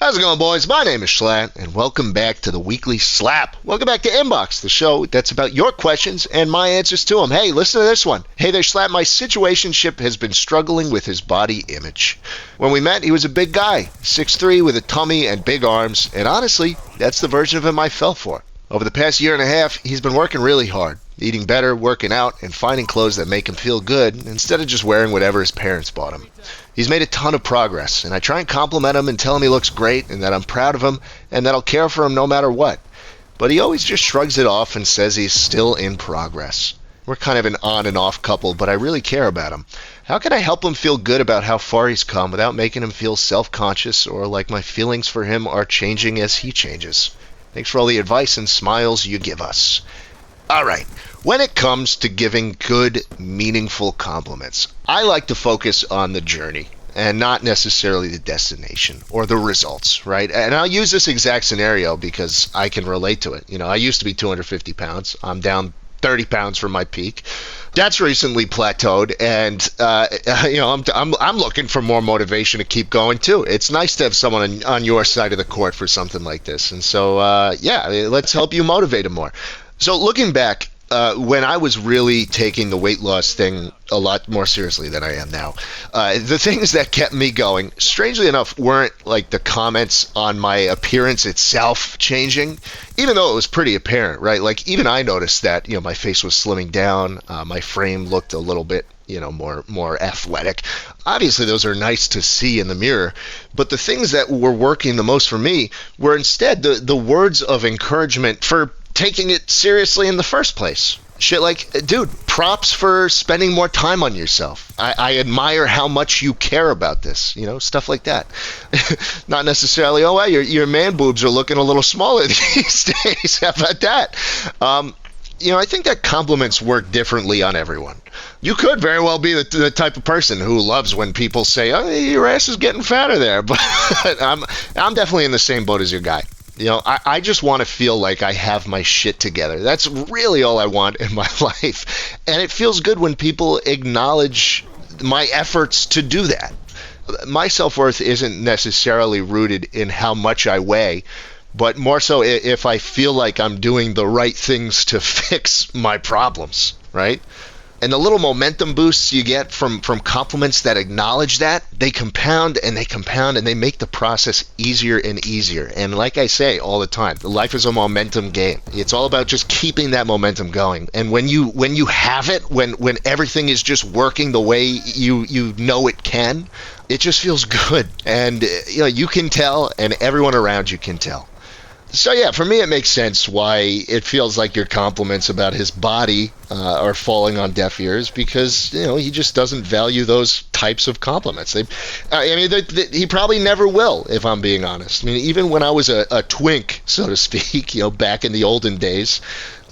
How's it going, boys? My name is Schlatt, and welcome back to the Weekly Slap. Welcome back to Inbox, the show that's about your questions and my answers to them. Hey, listen to this one. Hey there, Schlatt. My situationship has been struggling with his body image. When we met, he was a big guy, 6'3", with a tummy and big arms, and honestly, that's the version of him I fell for. Over the past year and a half, he's been working really hard, eating better, working out, and finding clothes that make him feel good instead of just wearing whatever his parents bought him. He's made a ton of progress, and I try and compliment him and tell him he looks great and that I'm proud of him and that I'll care for him no matter what. But he always just shrugs it off and says he's still in progress. We're kind of an on and off couple, but I really care about him. How can I help him feel good about how far he's come without making him feel self-conscious or like my feelings for him are changing as he changes? Thanks for all the advice and smiles you give us. All right, when it comes to giving good, meaningful compliments, I like to focus on the journey and not necessarily the destination or the results, right? And I'll use this exact scenario because I can relate to it. You know, I used to be 250 pounds. I'm down 30 pounds from my peak. That's recently plateaued, and I'm looking for more motivation to keep going too. It's nice to have someone on your side of the court for something like this, and so let's help you motivate him more. So looking back, when I was really taking the weight loss thing a lot more seriously than I am now, the things that kept me going, strangely enough, weren't like the comments on my appearance itself changing, even though it was pretty apparent, right? Like even I noticed that, my face was slimming down, my frame looked a little bit, more athletic. Obviously, those are nice to see in the mirror, but the things that were working the most for me were instead the words of encouragement for taking it seriously in the first place. Shit like, dude, props for spending more time on yourself. I admire how much you care about this, stuff like that. Not necessarily, oh, wow, your man boobs are looking a little smaller these days. How about that? I think that compliments work differently on everyone. You could very well be the type of person who loves when people say, oh, your ass is getting fatter there. But I'm definitely in the same boat as your guy. I just want to feel like I have my shit together. That's really all I want in my life. And it feels good when people acknowledge my efforts to do that. My self-worth isn't necessarily rooted in how much I weigh, but more so if I feel like I'm doing the right things to fix my problems, right? And the little momentum boosts you get from compliments that acknowledge that, they compound and they make the process easier and easier. And like I say all the time, life is a momentum game. It's all about just keeping that momentum going. And when you have it, when everything is just working the way you know it can, it just feels good. And you can tell, and everyone around you can tell. So yeah, for me it makes sense why it feels like your compliments about his body are falling on deaf ears, because he just doesn't value those types of compliments. He probably never will, if I'm being honest. I mean, even when I was a twink, so to speak, back in the olden days,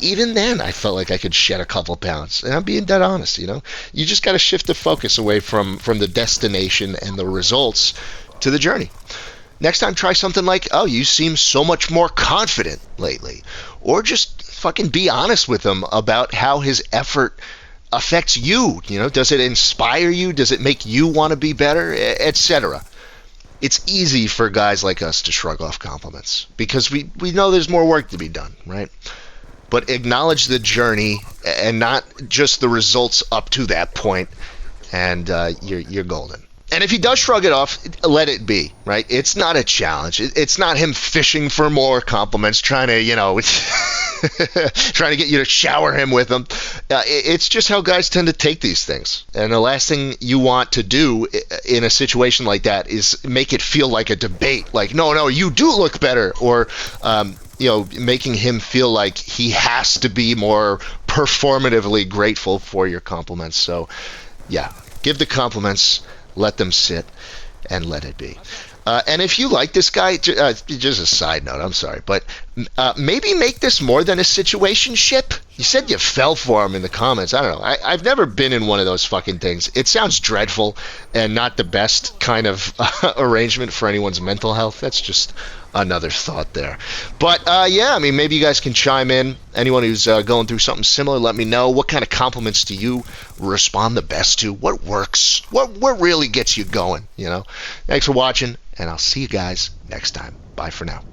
even then I felt like I could shed a couple pounds, and I'm being dead honest. You just got to shift the focus away from the destination and the results to the journey. Next time, try something like, oh, you seem so much more confident lately. Or just fucking be honest with him about how his effort affects you. Does it inspire you? Does it make you want to be better? Etc. It's easy for guys like us to shrug off compliments because we know there's more work to be done, right? But acknowledge the journey and not just the results up to that point, and you're golden. And if he does shrug it off, let it be, right? It's not a challenge. It's not him fishing for more compliments, trying to, trying to get you to shower him with them. It's just how guys tend to take these things. And the last thing you want to do in a situation like that is make it feel like a debate. Like, no, you do look better. Or, making him feel like he has to be more performatively grateful for your compliments. So, yeah, give the compliments. Let them sit and let it be. And if you like this guy, just a side note, I'm sorry, but maybe make this more than a situationship. You said you fell for him in the comments. I don't know. I've never been in one of those fucking things. It sounds dreadful and not the best kind of arrangement for anyone's mental health. That's just another thought there. But maybe you guys can chime in. Anyone who's going through something similar, let me know. What kind of compliments do you respond the best to? What works? What really gets you going? Thanks for watching, and I'll see you guys next time. Bye for now.